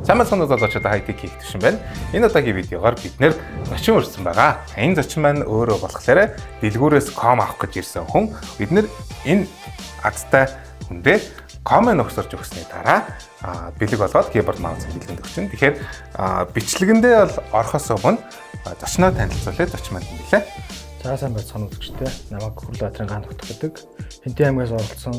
Сайн мэцхан залуучууд хайтик хийх төшин байна. Энэ удаагийн видеогоор бид нэр зочин өрсөн байгаа. Энэ зочин маань өөрөө болохоор дэлгүүрээс ком авах гэж ирсэн хүн. Бид нэр энэ азтай хүндээ комын өгсөрж өгсөний дараа бэлэг болгоод keyboard mouse бэлгэнд өгчин. Тэгэхээр бичлэгэндээ бол орохоос өмнө зочноо танилцуулъя, зочин маань хэлээ. За сайн байцгаана үзэгчтэй. Намайг Хүрлбаатарын гаан утга гэдэг. Хинтээ аймгаас оролцсон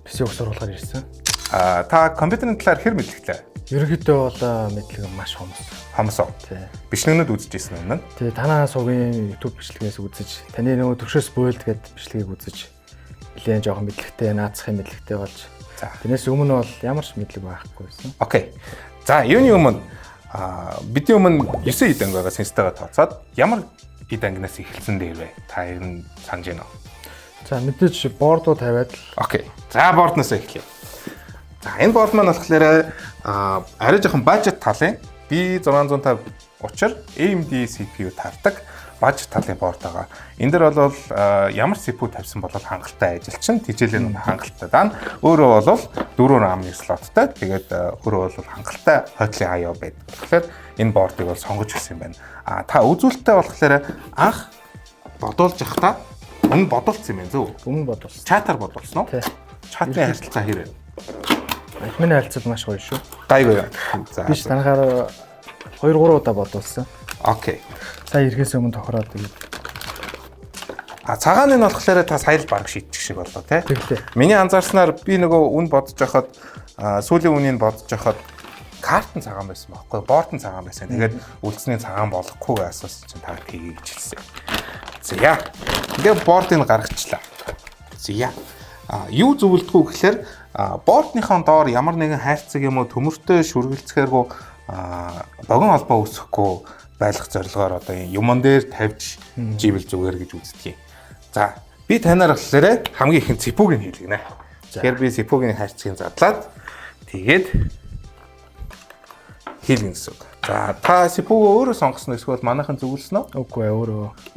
PC өгсөрлөхөөр ирсэн. Та компьютерийн талаар хэр мэдлэгтэй? Ерөнхийдөө бол мэдлэг маш хомс. Хомсоо. Тий. Бичлэгнүүд үзчихсэн юм байна. Тий, танаа сувгийн YouTube бичлэгээс үзэж, таны нөгөө төвшөөс буйлд гэдэг бичлэгийг үзэж нэлээд жоохон мэдлэгтэй, наацхийн мэдлэгтэй болж. За. Тэрнээс өмнө бол ямар ч мэдлэг байхгүй байсан. Окей. За, юуны өмнө бидний өмнө 9 хэд анги байгаа сенстэйгээ тооцоод ямар хэд ангинаас эхэлсэн дээр вэ? Та ер нь санаж байна уу? За, мэдээж бордоо тавиад л. Окей. За, бордноос эхлэе. За, энэ борд маань болохоор арай жоохон бажет талын B650 учир AMD CPU тавьдаг бажет талын борд байгаа. Энэ дэр бол ямар CPU тавьсан бол хангалттай ажилчин, тижээлэн хангалттай даана. Өөрөө бол 4 RAM-ны слоттой. Тэгээд өөрөө бол хангалттай хойдлын IO байдаг. Тэгэхээр энэ бордыг бол сонгож өгсөн юм байна. Та үзүүлэлттэй болохоор анх бодуулж явахдаа өмнө бодуулсан юм байна зөв? Өмнө бодуулсан. Чатаар бодуулсан уу? Тий. Чатын харилцаа хэрэг. Админы харилцаа маш гоё шүү. Гайгүй. За. Биш танахаар 2-3 удаа бодуулсан. Окей. Сая ирэхээс өмнө тохироод тэгээд. Цагааны нь болохоор та сая л баг шийдчих шиг болоо тий. Тэглээ. Миний анзаарснаар би нөгөө үн бодож байхад сүүлийн үнийг бодож байхад картын цагаан байсан байхгүй бордын цагаан байсан. Тэгээд үлдсний цагаан болохгүй асуусан чинь та тгий гэж хэлсэн. За. Тэгээ бордыг гаргачлаа. За. Юу зөвлөдгөө гэхээр бордныхон доор ямар нэгэн хайрцаг юм уу төмөртэй шүргэлцэхээргүй богино холбоо үүсэхгүй байлгах зорилгоор одоо юмн дээр тавьж живэл зүгээр гэж үздэг юм. За би танаар болохоор хамгийн ихэнд CPU-г нь хийлгэнэ. Тэгэхээр би CPU-гийн хайрцгийг задлаад тэгээд хийлгэн гэсэн үг. За та CPU-г өөрөө сонгосноо эсвэл манайхан зөвлөснө үү? Үгүй ээ,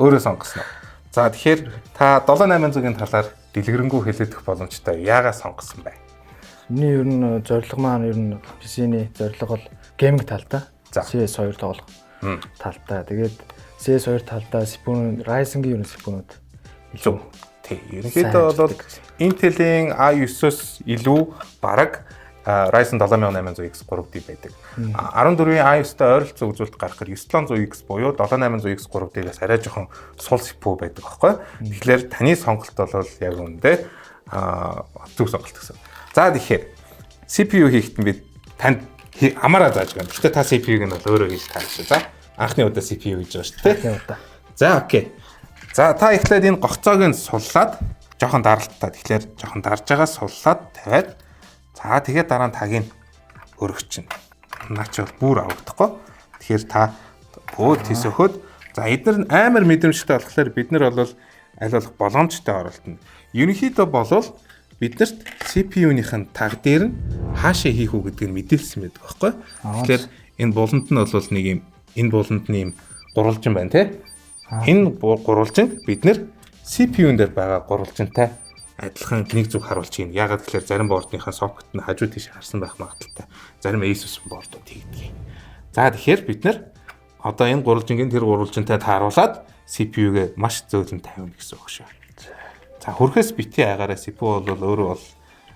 өөрөө сонгосноо. За тэгэхээр та 7800-ийн талаар дэлгэрэнгүй хэлэх боломжтой. Яагаад сонгосон бэ? Миний ер нь зорилго маань ер нь PC-ний зорилго бол гейминг талтай. CS2 тоглох талтай. Тэгээд CS2 талтай CPU-ийн Ryzen-гийн ер нь CPU-нууд илүү тий. Ерөнхийдөө бол Intel-ийн i9-оос илүү бараг Ryzen 7800X 3D байдаг. 14-ийн i9-тай ойролцоо үзүүлэлт гаргахад 9700X буюу 7800X 3D-гээс арай жоохон сул CPU байдаг байхгүй. Тэгэхээр таны сонголт бол яг үүндээ зөв сонголт гэсэн. За тэгэхээр CPU хийхэд би танд амаараа зааж байна. Гэхдээ та CPU-г нь бол өөрөө хийж таарч. За анхны удаа CPU хийж байгаа шүү дээ. анхны удаа. За окей. За та эхлээд энэ гогцоог нь суллаад жоохон даралтаа. Тэгэхээр жоохон дарж байгаа суллаад тавиад за тэгээд дараа нь тагийг өргөчнө. Наач бүр авахдахгүй. Тэгэхээр та бөөд тийсөхөд за эдгээр амар мэдрэмжтэй болохоор бид нар бол аль болох боломжтой оролтно. Ерөнхийдөө болвол биднэрт CPU-ийн таг дээр нь хаашаа хийх үү гэдгийг мэдээлсэн байдаг байхгүй. Тэгэхээр энэ буланд нь бол нэг юм энэ буландны юм гурвалжин байна тий. Энэ гурвалжинд бид нэр CPU-н дээр байгаа гурвалжинтай адилхан нэг зүг харуулж ийн. Ягаад гэхээр зарим бордынхаа сокет нь хажуу тийш харсан байх магадaltaй. Зарим Asus бордууд тэгдэг. За тэгэхээр бид нэр одоо энэ гурвалжингийн тэр гурвалжинтай тааруулаад CPU-гээ маш зөөлөн тавина гэсэн үг шүү. За хөрхөөс бити агаараа CPU бол өөрөө бол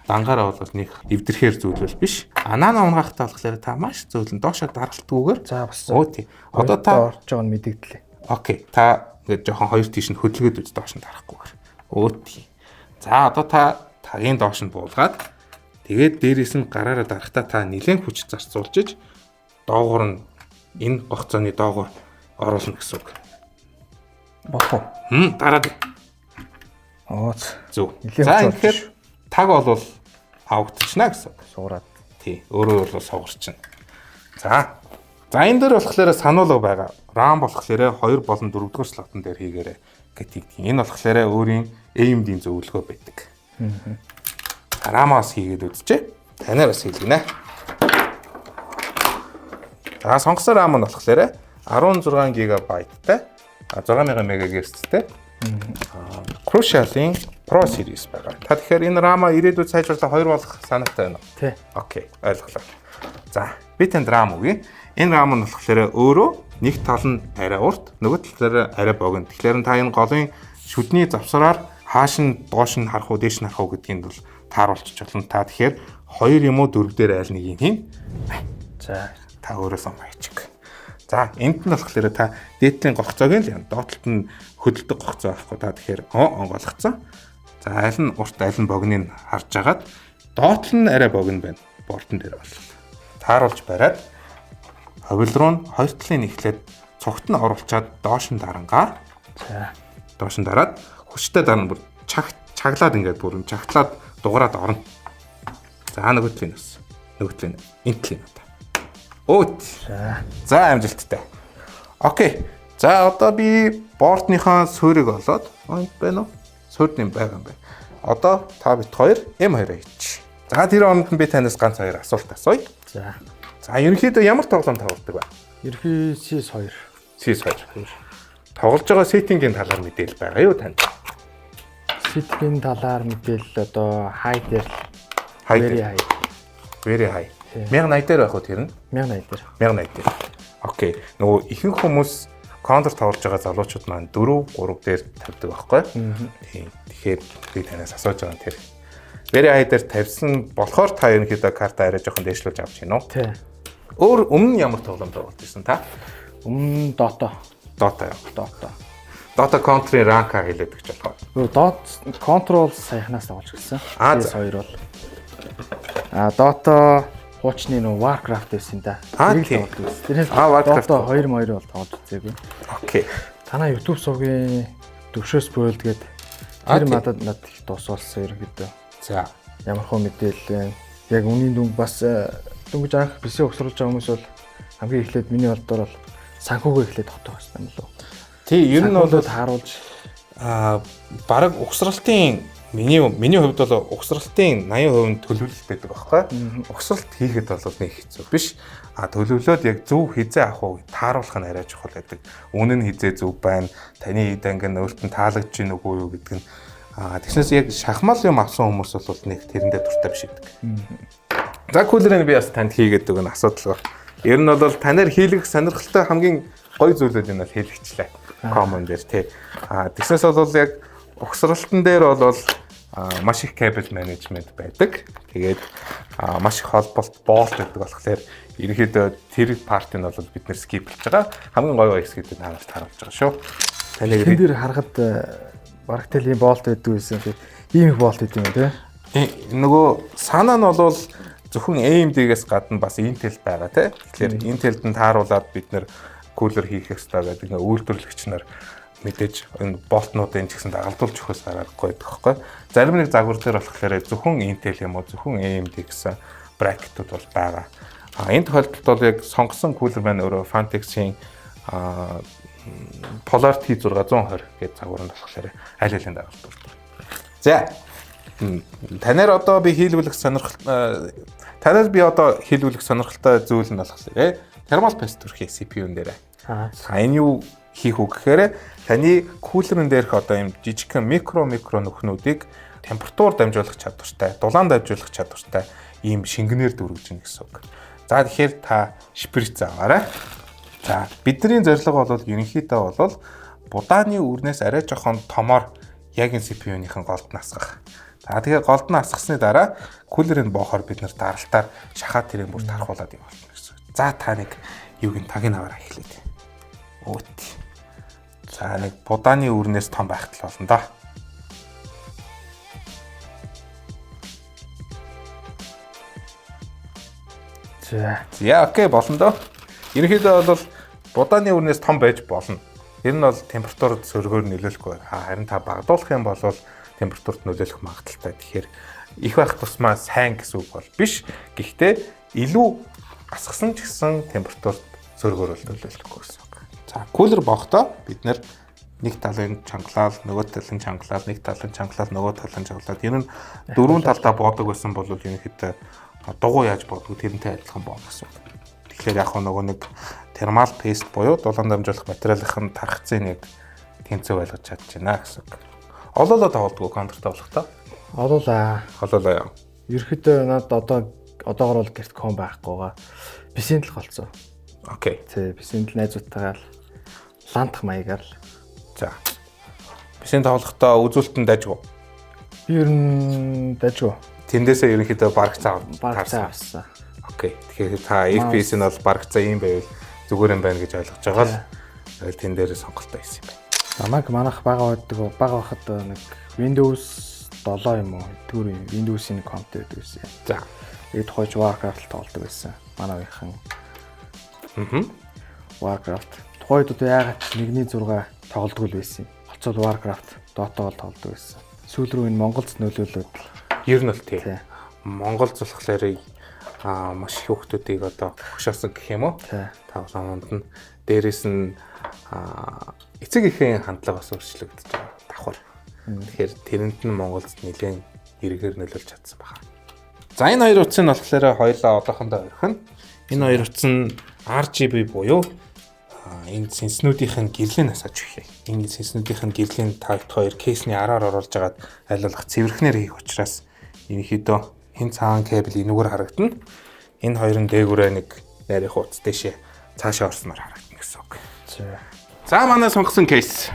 дангаараа бол нэг эвдэрхээр зүйлвэл биш. Наана унгахтаа болохоор та маш зөөлөн доошоо даралтгүйгээр За бас. Оо тий. Одоо та орж байгаа нь мэдэгдлээ. окей. Та ингээд жоохон хоёр тийш нь хөдөлгөөд үз доош нь дарахгүйгээр. Оо тий. За одоо та тагийн доош нь буулгаад тэгээд дээрээс нь гараараа дарахтаа та нэлээд хүч зарцуулж иж доогуур нь энэ гогцооны доогуур оруулна гэсэн үг. Бохоо. Дараад Ооц. зөв. Нэлээд За хүч тэгэхээр таг бол авагдчихна гэсэн үг. Суураад. Тий. Өөрөө бол сугарчин. За. За энэ дээр болохоор сануулга байгаа. RAM болохоор 2 болон 4 дугаар слотон дээр хийгээрэй гэдэг. Энэ болохоор өөрийн AMD-ийн зөвлөгөө байдаг. RAM-аас хийгээд үзчихэ. Танаараас хийлгэнэ. За сонгосон RAM нь болохоор 16 GB-тай 6000 MHz-тэй Crucial-ийн Pro Series байгаа. Та тэгэхээр энэ RAM-а ирээдүйд сайжруулах 2 болох санаатай байна уу? Тий. Окей, ойлголоо. За bit and RAM үгүй. Энэ RAM нь болохоор өөрөө нэг тал нь арай урт, нөгөө талаараа арай богино. Тэгэхээр та энэ голын шүдний завсраар хааш нь доош нь харах уу, дээш нь харах уу гэдгийг бол тааруулчих болно. Та тэгэхээр 2 юм уу 4 дээр айл нэг юм хийн. За та өөрөөсөө маячих. За энд нь болохоор та дээдлийн гогцоог нь л доотлолт нь хөдөлдөг гогцоо авахгүй та тэгэхээр онгойлгоцсон. За аль нь урт аль нь богиныг харж агаад доотлол нь арай богино байна. Бортон дээр бол. Тааруулж бариад ховил руу нь хоёр талын эхлээд цогт нь оруулчаад доош нь дарангаар. За Доош нь дараад хүчтэй дарна бүр чаглаад ингээд бүр чагтлаад дугаараад орно. За нөгөө талын бас. Нөгөө талын энэ талын одоо. Өт. За амжилттай. Окей. За одоо би бортныхаа суурийг олоод энд байна уу? Суурд юм байгаа юм байна. Одоо та бит 2 M2 хийчих. За тэр онд нь би танаас ганц 2 асуулт асууя. За. За ерөнхийдөө ямар тоглоом тоглодог вэ? Ерхий CS2. CS2. Тоглож байгаа сеттингийн талаар мэдээлэл байгаа юу танд? Сэтгийн талаар мэдээлэл одоо high дээр very high. 1080 дээр байх уу тэр нь? 1080 дээр. 1080 дээр. Окей. Нөгөө ихэнх хүмүүс Counter тоглож байгаа залуучууд маань 4 3 дээр тавьдаг байхгүй? Тийм. Тэгэхээр би танаас асууж байгаа нь тэр. Very high дээр тавьсан болохоор та ерөнхийдөө карта арай жоохон дээшлүүлж авч гинөө. Тий. Өөр өмнө ямар тоглоом тоглож байсан та? Өмнө Dota. Dota Counter-ийн ранка хэлээд гэж болохоор. Dota Control саяхнаас тоглож гэлсэн. CS2 бол. Dota хуучны нөө Warcraft байсан да. Тийм. Тэрнээс Warcraft Dota 2-2 бол тоглож үзээгүй. Окей. Танаа YouTube сувгийн төвшөөс буйлд гээд тэр надад их тусуулсан ерөнхийдөө. За. Ямар хөө мэдээлэл вэ? Яг үнийн дүнг бас дөнгөж анх бисээ өгсруулж байгаа хүмүүс бол хамгийн эхлээд миний болдоор бол санхүүгээ эхлээд тогтоох хэрэгтэй юм лөө. Тий, ер нь бол харуулж бараг угсралтын миний хувьд бол угсралтын 80% нь төлөвлөлт байдаг байхгүй. Угсралт хийхэд бол нэг хэцүү биш. Төлөвлөлөөд яг зөв хизээ авах уу тааруулах нь арай чухал байдаг. Үнэн нь хизээ зөв байна. Таны ид ангин өөртөө таалагдж гин үгүй юу гэдэг нь тэгснээс яг шахмал юм авсан хүмүүс бол нэг тэрэндээ дуртай биш гэдэг. За кулерыг би бас танд хийгээд өгнө асуудал байна. Ер нь бол танаар хийлгэх сонирхолтой хамгийн гоё зүйлүүд нь бол хийлгэчлээ. Common дээр тий. Тэгснээс бол яг угсралтан дээр бол маш их cable management байдаг. Тэгээд маш их холболт болт гэдэг болохоор ерөнхийдөө тэр part нь бол бид нэр skip хийж байгаа. Хамгийн гоё хэсгүүдийг харуулж байгаа шүү. Таны дээр харахад барагталийн болт гэдэг байсан. Ийм их болт гэдэг юм тий. Нөгөө санаа нь бол зөвхөн AMD-гээс гадна бас Intel байгаа тий. Тэгэхээр Intel-д нь тааруулаад бид нэр кулер хийх ёстой гэдэг нэг үйлдвэрлэгч нар мэдээж энэ болтнуудын ч гэсэн дагалдуулж өгөхөөс гарахгүй байдаг байхгүй. Зарим нэг загвар дээр болохоор зөвхөн Intel юм уу зөвхөн AMD гэсэн бракетууд бол байгаа. Энэ тохиолдолд бол яг сонгосон кулер маань өөрөө Fantex-ийн Polarity 620 гэдэг загвар нь болохоор аль алин дагалдуулдаг. За танаар одоо би хийлгүүлэх танаар би одоо хийлгүүлэх сонирхолтой зүйл нь болохоор thermal paste төрхий CPU-н дээр. Энэ юу хийх үг гэхээр таны кулерын дээрх одоо юм жижигхэн микро нүхнүүдийг температур дамжуулах чадвартай, дулаан дамжуулах чадвартай ийм шингэнээр дүүргэж гин гэсэн үг. За тэгэхээр та шприц аваарай. За бидний зорилго бол ерөнхийдөө бол будааны үрнээс арай жоохон томоор яг энэ CPU-ийн голд нь асгах. За тэгэхээр голд нь асгасны дараа кулерыг боохоор бид нэр даралтаар шахаад тэрийг бүр тархуулаад юм болно гэсэн. За та нэг юуг нь тагийг аваарай эхлэе. Өт. За нэг будааны үрнээс том байхт л болно да. За окей болно доо. Ерөнхийдөө бол будааны үрнээс том байж болно. Тэр нь бол температурт сөргөөр нөлөөлөхгүй. Харин та багдуулах юм бол температурт нөлөөлөх магадaltaй. Тэгэхээр их байх тусмаа сайн гэсэн үг бол биш. Гэхдээ илүү асгасан ч гэсэн температурт сөргөөр нөлөөлөхгүй гэсэн үг. За кулер бохдоо бид нэр нэг талын чангалал, нөгөө талын чангалал, нэг талын чангалал, нөгөө талын чангалал. Энэ нь дөрвөн талдаа боодог байсан бол ерөнхийдөө дугуй яаж боодгоо тэрнтэй адилхан боодох гэсэн үг. Тэгэхээр яг нөгөө нэг thermal paste буюу дулаан дамжуулах материалын тархацын нэг тэнцүү байлгаж чадчихна гэсэн үг. Олоолоо тоглодгоо контр тоглохдоо. Олоолаа яа. Ерхэд надад одоогор бол гэрт ком байхгүйгаа. Бисентл голцоо. Окей. Тий, бисентл найзуудтайгаар ландах маягаар л. За. Бисент тоглохдоо үзүүлэлтэн дажгүй. Би ер нь дажгүй. Тэндээсээ ерөнхийдөө барагцаа авсан. Окей. Тэгэхээр та FPS нь бол барагцаа юм байвал зүгээр юм байна гэж ойлгож байгаа л. Тэгэл тэн дээрээ сонголтоо хийсэн юм байна. Намайг манайх бага байхад нэг Windows 7 юм уу? Тэгвэр Windows-ийн комп байдаг байсан. За. Тэгээд хойч Warcraft тоглодог байсан. Манай уухийн. Warcraft. Тухайд одоо яагаад 1.6 тоглодог л байсан. Хоцол Warcraft, Dota бол тоглодог байсан. Сүүл рүү энэ Монголд нөлөөлөд ер нь л тий. Монгол zulхлаарыг маш их хүмүүсийг одоо хөшөөсөн гэх юм уу? Тий. Тавлаанд нь дээрэс нь эцэг эхийн хандлага бас өөрчлөгдөж байгаа. Давхар. Тэгэхээр тэрэнд нь Монголд нэлээд эргээр нөлөөлж чадсан байна. За энэ хоёр утас нь болохоор хоёулаа одоохондоо ойрхон. Энэ хоёр утас нь RGB буюу энэ сэнснүүдийн гэрлийн асааж өгье. Энэ сэнснүүдийн гэрлийн тагт хоёр кейсний араар оруулж агаад айлуулах цэвэрхнэр хийх учраас ерөнхийдөө энэ цагаан кабель энүүгээр харагдана. Энэ хоёрын дээгүүрээ нэг нарийнх утас дэшээ цаашаа орсноор харагдана гэсэн үг. За манай сонгосон кейс.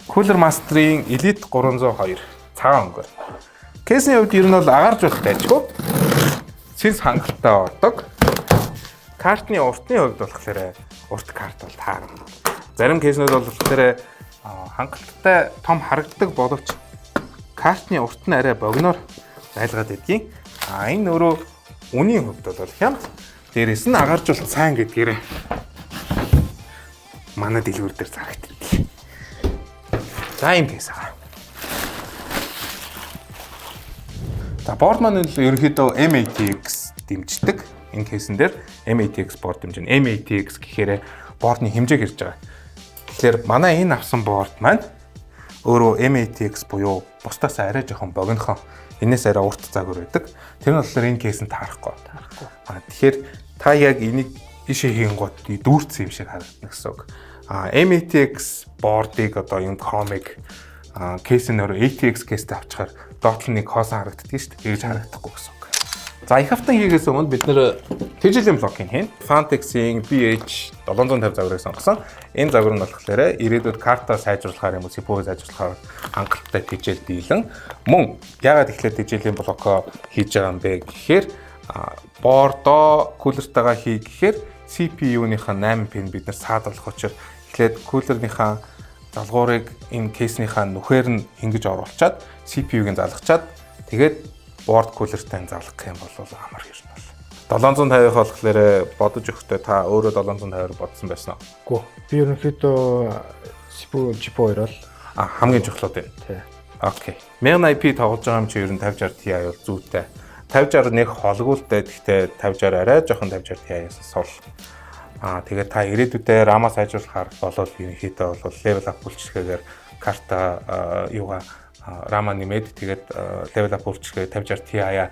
Cooler Master-ийн Elite 302 цагаан өнгөөр. Кейсний хувьд ер нь бол агарч болох дайжгүй. Сэнс хангалттай ордог. Картны уртны хувьд болохоор урт карт бол таарна. Зарим кейснүүд бол болохоор хангалттай том харагддаг боловч картны урт нь арай богиноор зайлгаад байдгийн. Энэ өөрөө үнийн хувьд бол хямд. Дээрээс нь агарч бол сайн гэдгээрээ манай дэлгүүр дээр зарагддаг. За юм кейс аа. За борд маань ерөнхийдөө M-ATX дэмждэг. Энэ кейсэн дээр M-ATX борд дэмжинэ. M-ATX гэхээр бордны хэмжээг хэлж байгаа. Тэгэхээр манай энэ авсан борд маань өөрөө M-ATX буюу бусдаас арай жоохон богинохон. Энээс арай урт заагур байдаг. Тэр нь болохоор энэ кейсэнд таарахгүй. Тэгэхээр та яг энийг ишээ хийнгууд дүүрсэн юм шиг харагдана гэсэн үг. M-ATX бордыг одоо юм комик кейс нь өөрөө ATX кейстэй авчихаар доотлон нэг хоосон харагддаг шүү дээ. Тэгж харагдахгүй гэсэн үг. За их хавтан хийгээс өмнө бид нэр TGL блокийг хийн. Fantex-ийн BH750 загварыг сонгосон. Энэ загвар нь болохоор ирээдүйд карта сайжруулахаар юм уу, CPU сайжруулахаар хангалттай TGL дийлэн. Мөн яагаад ихлээр TGL блокоо хийж байгаа юм бэ гэхээр бордоо кулертайгаа хий гэхээр CPU-ныхаа 8 пин бид нар саадуулах учраас эхлээд кулерныхаа залгуурыг энэ кейснийхаа нүхээр нь ингэж оруулчаад CPU-г залгачаад тэгээд борд кулертай залгах юм бол амар ер нь бол 750 болохоор бодож өгөхдөө та өөрөө 750 бодсон байсан уу? Үгүй. Би ерөнхийдөө CPU GPU-оор л хамгийн чухлууд байна. Тий. Окей. 1080p тоглож байгаа юм чи ер нь 5060 Ti бол зүйтэй. 5060 нэг холгуултай. Гэхдээ 5060 арай жоохон 5060 Ti-аас сул. Тэгээд та ирээдүйдээ RAM-аа сайжруулахаар болол ерөнхийдөө бол level up үйлчлэгээр карта юугаа RAM-аа нэмээд тэгээд level up үйлчлэгээр 5060 Ti-а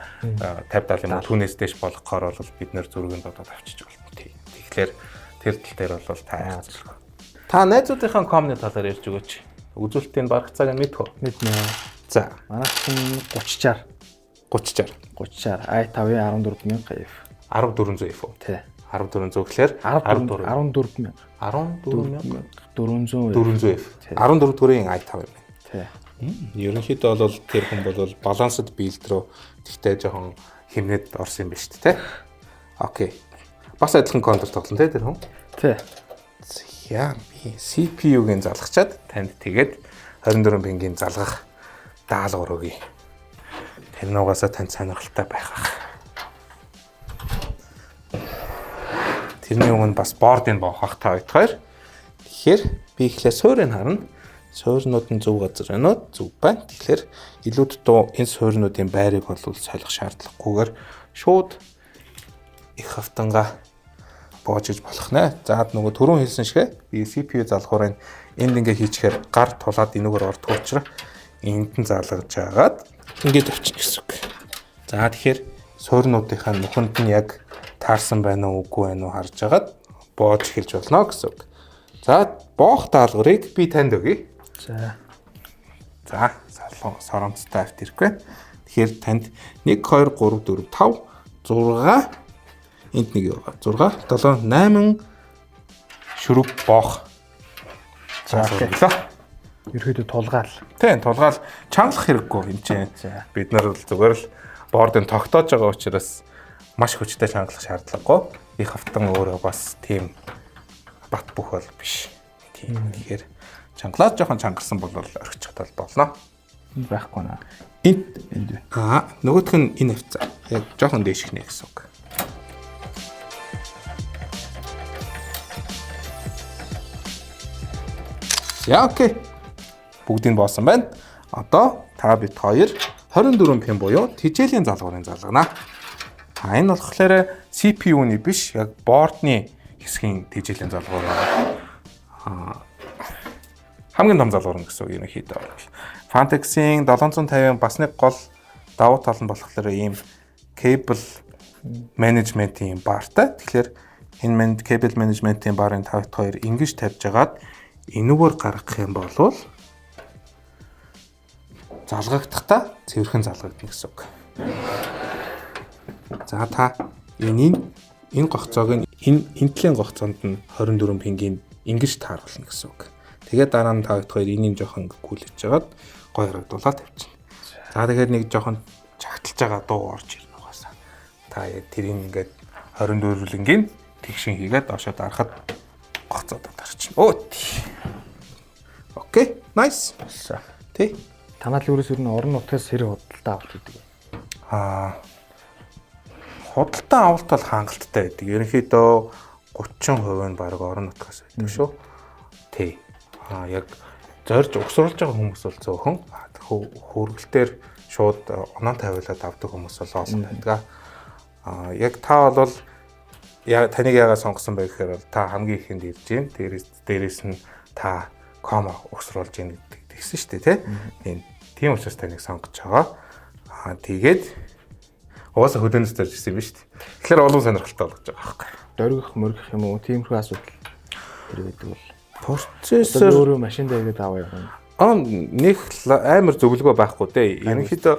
5070 юм уу түүнээс дэш болгохоор бол бид нэр зургийг додоод авчиж болно. Тэгэхээр тэр тал дээр бол та яачлах. Та найзуудынхаа комны талаар ярьж өгөөч. Үзүүлэлтийн барагцааг нь мэдэх үү? Мэднэ. За, манайх чинь 3060 i5-ийн 14000 F. 14400 F үү? Тий. 14400 гэхээр 14000 400 F. 14 дуурын i5 юм байна. Тий. Ерөнхийдөө бол тэр хүн бол балансд билд рүү тэгтээ жоохон хэмнээд орсон юм байна шүү дээ. Окей. Бас адилхан контр тоглоно те тэр хүн. Тий. Яа би CPU-гийн залгачаад танд тэгээд 24 пингийн залгах даалгавар өгье. Тэр нугасаа танд сонирхолтой байх. Тэрний өмнө бас бордыг боохох та хоёр. Тэгэхээр би ихлээр суурийг харна. Суурнууд нь зөв газар байна уу? Зөв байна. Тэгэхээр илүү дутуу энэ суурнуудын байрыг бол солих шаардлагагүйгээр шууд их хавтангаа боожиж болох нэ. За нөгөө түрүүн хэлсэн шигэ би CPU залгуурыг энд ингээ хийчихээр гар тулаад энүүгээр ордог учраас энд нь залгаж агаад ингээд авчих гэсэн үг. За тэгэхээр суурнуудынхаа нүхэнд нь яг таарсан байна уу үгүй байна уу харж агаад боож эхэлж болно гэсэн үг. За боох даалгаврыг би танд өгье. За соромцтой авт ирэхгүй. Тэгэхээр танд 1 2 3 4 5 6 Энд нэг юу байгаа. 6 7 8 шүрэг боох. За боллоо. Ерөөдөө тулгаал. Тийм, тулгаал чангалах хэрэггүй юм чинь. Бид нар бол зүгээр л бордыг тогтоож байгаа учраас маш хүчтэй чангалах шаардлагагүй. Их автан өөрөө бас тийм бат бөх бол биш. Тийм. Тэгэхээр чангалаад жоохон чангарсан бол орхичиход болно. Энд байхгүй наа. Энд Энд. нөгөөх нь энэ хавцаа. Яг жоохон дээшгнэ гэсэн үг. Яа, окей. Бүгдийг боосон байна. Одоо та бид хоёр 24 пин буюу тижээлийн залгуурыг залгана. Энэ болохоор CPU-ны биш, яг бордны хэсгийн тижээлийн залгуур байна. Хамгийн том залгуур гэсэн үг юм хийдэг. Fantex-ийн 750 бас нэг гол давуу тал нь болохоор ийм cable management-ийн бартай. Тэгэхээр энэ cable management-ийн барын 5.2 ингэж тавьж агаад энүүгээр гаргах юм бол залгахдахтаа цэвэрхэн залгагдана гэсэн үг. За та энэ гогцоог нь энэ талын гогцоонд нь 24 пингийн ингэж тааруулна гэсэн үг. Тэгээд дараа нь 5.2 энийг жоохон гүйлж жагаад гой харагдуулаад тавьчихна. За тэгээд нэг жоохон чагталж байгаа дуу орж ирнэ угаасаа. Та яг тэрийг ингээд 24-ийн тэгшин хийгээд доошоо дарахад гоцоод дарчихна. Окей, nice. Тэ. Танаад л ерөөсөө орон нутгаас хэрэг худалдаа авалт гэдэг. Худалдаа авалт бол хангалттай байдаг. Ерөнхийдөө 30% нь баг орон нутгаас байдаг шүү. Тий. Яг зорж угсруулж байгаа хүмүүс бол зөөхөн хөргөлтөөр шууд оноо тавиулаад авдаг хүмүүс бол олон байдаг. Яг та бол таныг яагаад сонгосон бэ гэхээр та хамгийн ихэнд ирж гин. Дээрээс нь та кома угсруулж гин гэдэг тэгсэн шүү дээ, тий. Тийм учраас таныг сонгож байгаа. Тэгээд угаасаа хөдөөнөөс зорж ирсэн юм шүү дээ. Тэгэхээр олон сонирхолтой болгож байгаа байхгүй. Дөргөх мөргөх юм уу? Тиймэрхүү асуудал хэрэг байдаг бол. Процессор өөрөө машин дээрээ аваа явна. Нэг амар зөвлөгөө байхгүй дээ. Ерөнхийдөө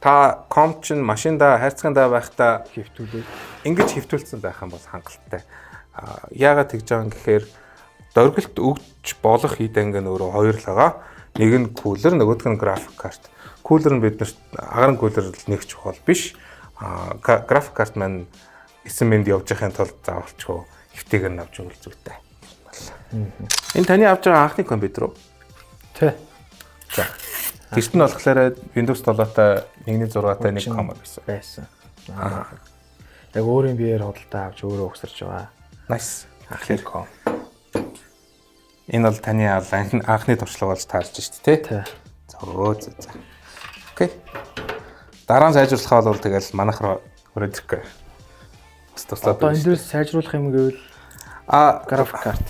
та ком чин машиндаа хайрцагтаа байхдаа Хэвтүүлээ. ингэж хэвтүүлсэн байх юм бол хангалттай. Яагаад тэгж байгаа юм гэхээр дөргөлт өгч болох хэд ангин өөрөө хоёр л байгаа. Нэг нь кулер, нөгөөх нь график карт. Кулер нь биднэрт агаран кулер нэг чухал биш. График карт маань эсэмэнд явж байхын тулд заавалчгүй хэвтэйгээр нь авч өгөл зүйтэй. Энэ таны авч байгаа анхны компьютер үү? Тэ. За. Тэст нь болохоор Windows 7-тай 1.6-тай нэг ком байсан. Яг өөрийн биеэр худалдаа авч өөрөө угсарч байгаа. Nice. Анхны ком. Энэ бол таны анхны туршлага болж таарч шүү дээ, тий? За. Окей. Дараа нь сайжруулах бол тэгэл манайх руу өрөөд ирэхгүй. Одоо энэ дэс сайжруулах юм гэвэл график карт.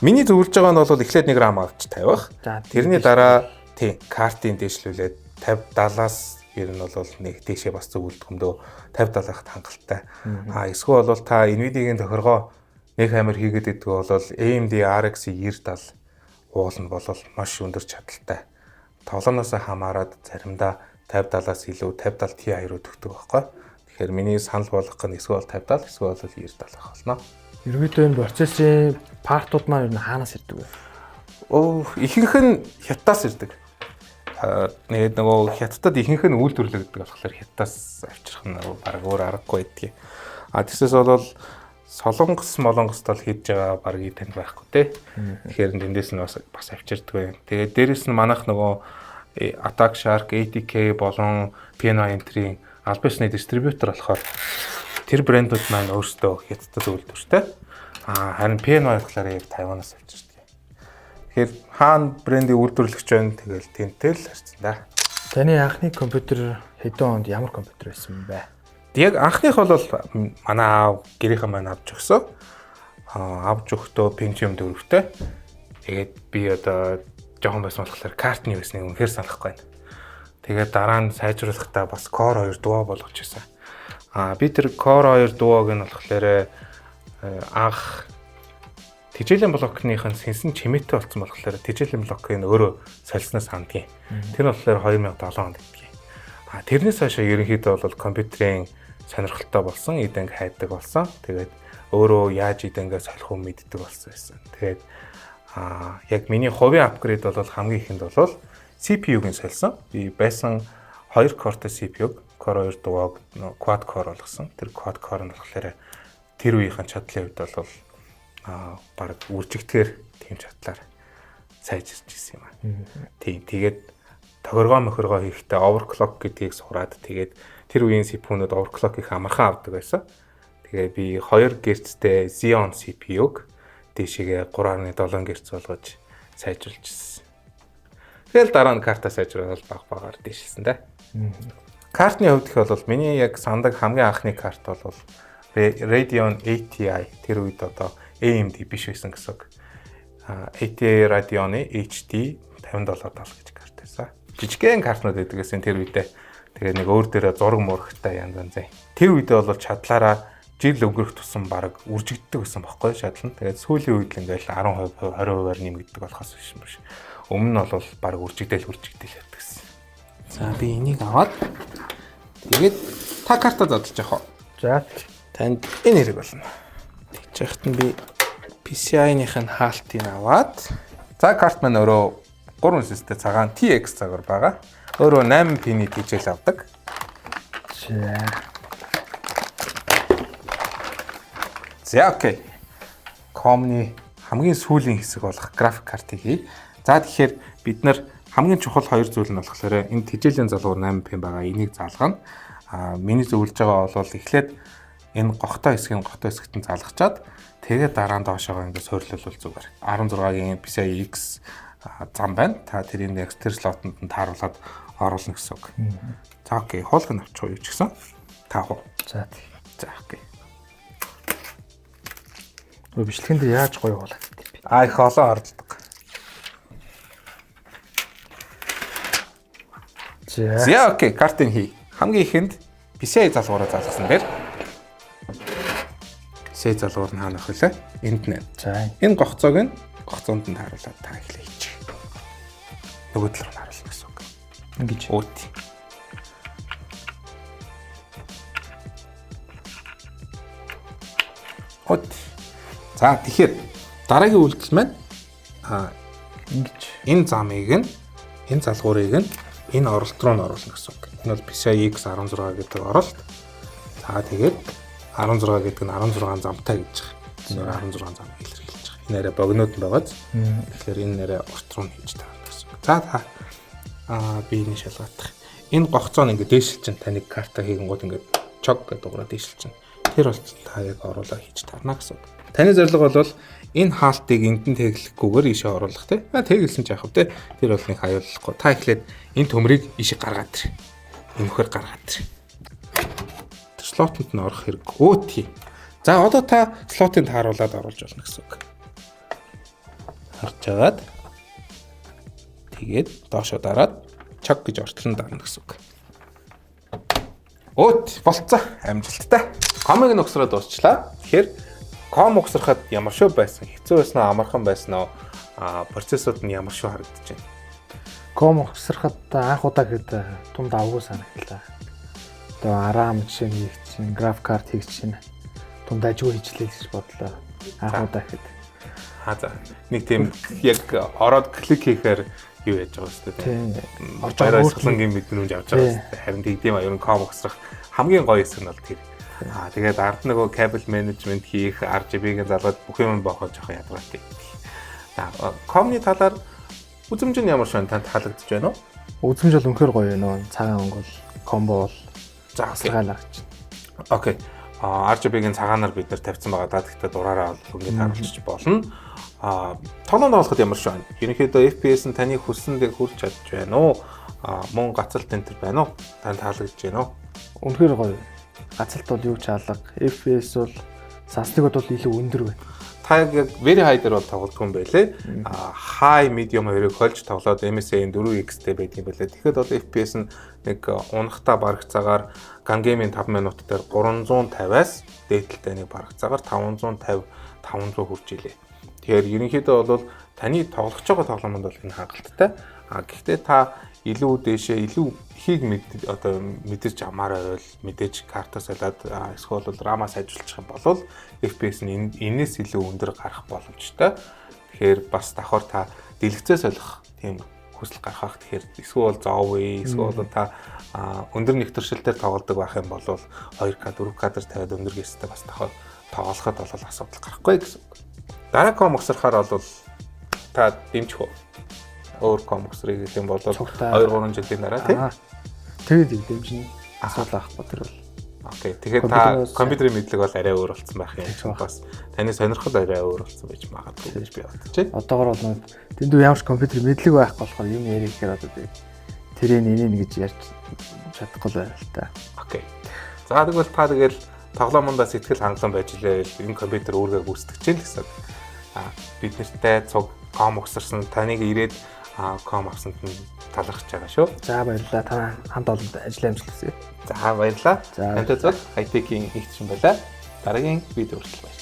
Миний зөвлөж байгаа нь бол эхлээд нэг RAM авч тавих. Тэрний дараа тий картын дээшлүүлээд 50-70-аас ер нь бол нэг дээшээ бас зөвлөдөг юм дөө 50-70-ахт хангалттай. Эсвэл бол та Nvidia-гийн тохиргоо нэг хамир хийгээд идэх бол AMD RX 9070 уулна бол маш өндөр чадaltaй. Тоглоомноос хамаарат заримдаа 50-70-аас илүү 50-70 Ti руу төгтөг байхгүй. Тэгэхээр миний санал болгох нь эсвэл 50-70 эсвэл 9070 байх болно. Ерөнхийдөө энэ процессын партууд маань ер нь хаанаас ирдэг вэ? Ихэнх нь хятадаас ирдэг. Тэгээд нөгөө хятадд ихэнх нь үйлдвэрлэгддэг болохоор хятадаас авчрах нь баг өөр аргагүй байдгийг. Тэгсээс бол солонгос тал хийж байгаа багийг танд байхгүй те. Тэгэхээр эндээс нь бас авчирдаг юм. Тэгээд дээрэс нь манайх нөгөө Attack Shark, ATK болон Piano Entry албасны дистрибьютор болохоор тэр брэндүүд маань өөрсдөө хятадд үйлдвэртэй. Харин Piano болохоор яг Тайванаас авчирдаг. Тэгэхээр хаана брендийг үйлдвэрлэгч байна тэгэл тэнтэй л харцсан да. Таны анхны компьютер хэдэн онд ямар компьютер байсан бэ? Яг анхных бол манай аав гэрийнхэн маань авч өгсөн. Авч өгтөө Pentium 4-тэй. Тэгээд би одоо жоохон байсан болохоор картны байсныг үнэхээр санахгүй байна. Тэгээд дараа нь сайжруулахдаа бас Core 2 Duo болгож ирсэн. Би тэр Core 2 Duo-г нь болохоор анх тижээлийн блокныхын сэнсэн чимээтэй болсон болохоор тижээлийн блокыг өөрөө солиснаас хандгийн. Тэр нь болохоор 2007 онд идэх. Тэрнээс хойш ерөнхийдөө бол компьютерийн сонирхолтой болсон, эдэнг хайдаг болсон. Тэгээд өөрөө яаж эдэнгээ солих уу мэддэг болсон байсан. Тэгээд яг миний хувийн апгрейд бол хамгийн ихэнд бол CPU-г нь сольсон. Би байсан 2 core-тэй CPU-г Core 2 дугааг quad core болгосон. Тэр quad core нь болохоор тэр үеийнхэн чадлын хувьд бол баг үржигдэхээр тийм чадлаар сайжирч ирсэн юм аа. Тийм тэгээд тохиргоо хийхдээ overclock гэдгийг сураад тэгээд тэр үеийн CPU-нууд overclock их амархан авдаг байсан. Тэгээ би 2 GHz-тэй Xeon CPU-г дээшээгээ 3.7 GHz болгож сайжруулж ирсэн. Тэгэл дараа нь карта сайжруулаад багаар дээшилсэн дээ. Картны хувьд их бол миний яг сандаг хамгийн анхны карт бол Radeon ATI тэр үед одоо AMD биш байсан гэсэн үг. ATI Radeon HD 5770 гэж карт байсан. Жижигхэн картнууд байдаг гэсэн тэр үедээ. Тэгээ нэг өөр дээрээ зураг мурагтай янз янз. Тэр үедээ бол чадлаараа жил өнгөрөх тусам баг үржигддэг гэсэн бохоггүй шатлан. Тэгээд сүүлийн үед л ингээл 10%, 20%-аар нэмэгддэг болохоос биш. Өмнө нь бол баг үржигдэл явдаг гэсэн. За би энийг аваад тэгээд та карта задлж яах вэ? За танд энэ хэрэг болно. Тэгж яхад нь би PCI-ийн хаалтыг аваад за карт маань өөрөө 3 систем цагаан TX цагаар байгаа. Өөрөө 8 пиний TJ-л авдаг. За окей. Комны хамгийн сүүлийн хэсэг болох график картыг хий. За тэгэхээр бид нар хамгийн чухал хоёр зүйл нь болохоор энэ TJ-ийн залгуур 8 пин байгаа. Энийг залгана. Миний зөвлөж байгаа бол эхлээд энэ гогтой хэсэгт нь залгачаад тэгээд дараа нь доошоо ингээд суурлуулвал зүгээр. 16-гийн PCI X зам байна. Та тэрийг external slot-нд нь тааруулаад оруулна гэсэн үг. За окей, хуулгыг авчих уу юу ч гэсэн. Таах уу. За окей. Бичлэгэн дээр яаж гоё хуулаад тийм. Их олон ордог. За окей, картын хий. Хамгийн ихэнд PCI залгуураа залгасан дээр PCI залгуур нь хаана авах вэ? Энд нэ. За энэ гогцоонд нь харуулаад та эхлэе хийчих. Нөгөө талаар нь харуулна гэсэн үг. Ингэж. Өөт. За тэгэхээр дараагийн үйлдэл маань ингэж энэ замыг нь энэ залгуурыг нь энэ оролт руу нь оруулна гэсэн үг. Энэ бол PCI X 16 гэдэг оролт. За тэгээд 16 гэдэг нь 16 замтай гэж байгаа. Энэ 16 зам илэрхийлж байгаа. Энэ арай богинод нь байгааз. Тэгэхээр энэ арай урт руу нь хийж таарна гэсэн үг. За би энэ шалгаадах. Энэ гогцоо нь ингээд дээшил чинь таныг карта хийгэнгууд ингээд чог гэдэг дугаараа дээшил чинь. Тэр бол та яг оруулаад хийж таарна гэсэн үг. Таны зорилго бол энэ хаалтыг эндэн тэглэхгүйгээр ийшээ оруулах тий. Тэглэсэн ч яах вэ тий. Тэр бол нэг аюуллахгүй. Та эхлээд энэ төмрийг ийшээ гаргаад тэр. Энэхээр гаргаад тэр. Тэр слотонд нь орох хэрэг. Тий. За одоо та слотыг тааруулаад оруулж болно гэсэн үг. Харж агаад тэгээд доошоо дараад чог гэж ортлон дарна гэсэн үг. Болцоо. Амжилттай. Комыг нөхсрөө дуусчлаа. Тэгэхээр ком угсрахад ямар шүү байсан? Хэцүү байсан уу, амархан байсан уу? Процессууд нь ямар шүү харагдаж байна? ком угсрахад анх удаа гээд тунд авгүй санагдлаа. Одоо арам жишээ нь хийх чинь, график карт хийх чинь тунд ажгүй хийчлээ гэж бодлоо. Анх удаа гэхэд. За. Нэг тийм яг ороод клик хийхээр юу яаж байгаа вэ? Тийм. Орчоор суулангийн мэдрэмж авч байгаа вэ? Харин тийм ер нь ком угсрах хамгийн гоё хэсэг нь бол тэр. Тэгээд ард нөгөө кабель менежмент хийх, RGB-г залгаад бүх юм боохоо жоохон ядгаатай. Комны талаар үзэмж нь ямар шин танд таалагдж байна уу? Үзэмж бол үнэхээр гоё нөө цагаан өнгөл комбо бол заагаалаа гэж. Окей. RGB-гийн цагаанаар бид нар тавьсан байгаа даа. Гэхдээ дураараа ингээд харуулчих болно. Тоглоонд болоход ямар шин? Ерөнхийдөө FPS нь таны хүссэндээ хүрч чадж байна уу? Мөн гацалт энэ төр байна уу? Танд таалагдж байна уу? Үнэхээр гоё. Гацалт бол юу ч алга. FPS бол сасныг бол илүү өндөр байна. Та яг very high дээр бол тоглодог юм байлээ. High, medium хоёрыг хольж тоглоод MSI 4X-тэй байдаг юм байлээ. Тэгэхээр бол FPS нь нэг унахтаа бараг цагаар Gun Game-ийн 5 минут дээр 350-аас дээдлтэй нэг бараг цагаар 550, 500 хүрч илээ. Тэгэхээр ерөнхийдөө бол таны тоглож байгаа тоглоомд бол энэ хангалттай. Гэхдээ та илүү дээшээ илүү ихийг мэдэрч амаар байвал мэдээж картаас болоод эсвэл рамаа сайжруулчих юм бол FPS нь энэс илүү өндөр гарах боломжтой. Тэгэхээр бас давхар та дэлгэцээ солих тийм хүсэл гаргах. Тэгэхээр эсвэл зоовь, эсвэл та өндөр нэгтэршилтээр тоглодог байх юм бол 2К 4К-аар тавиад өндөр гэстэй бас давхар тоглоход бол асуудал гарахгүй гэсэн үг. Дараа комоксрахаар бол та дэмжих үү? Өөр комоксрыг гэх юм бол 2-3 жилийн дараа тийм. Тэгээд дэмжин асуудал авахгүй тэр бол. Окей. Тэгэхээр та компьютерийн мэдлэг бол арай өөр болсон байх юм. Бас таны сонирхол арай өөр болсон байж магадгүй гэж би бодож байна. Одоогор бол дэндүү ямар ч компьютерийн мэдлэг байхгүй болохоор юм ярих гэхээр одоо би тэрийг энийг гэж ярьж чадахгүй байна л та. Окей. За тэгвэл та тэгэл тоглоомондоо сэтгэл хангалуун байж лээ. Энэ компьютер өөргөө гүйцэтгэж чинь гэсэн. Бид нартай цуг ком өгсөрсөн таныг ирээд ком авсанд нь талархаж байгаа шүү. За баярлалаа. Та хамт олонд ажил амжилт хүсье. За баярлалаа. Тантай цуг хайтекийн ихтшин байлаа. Дараагийн видео хүртэл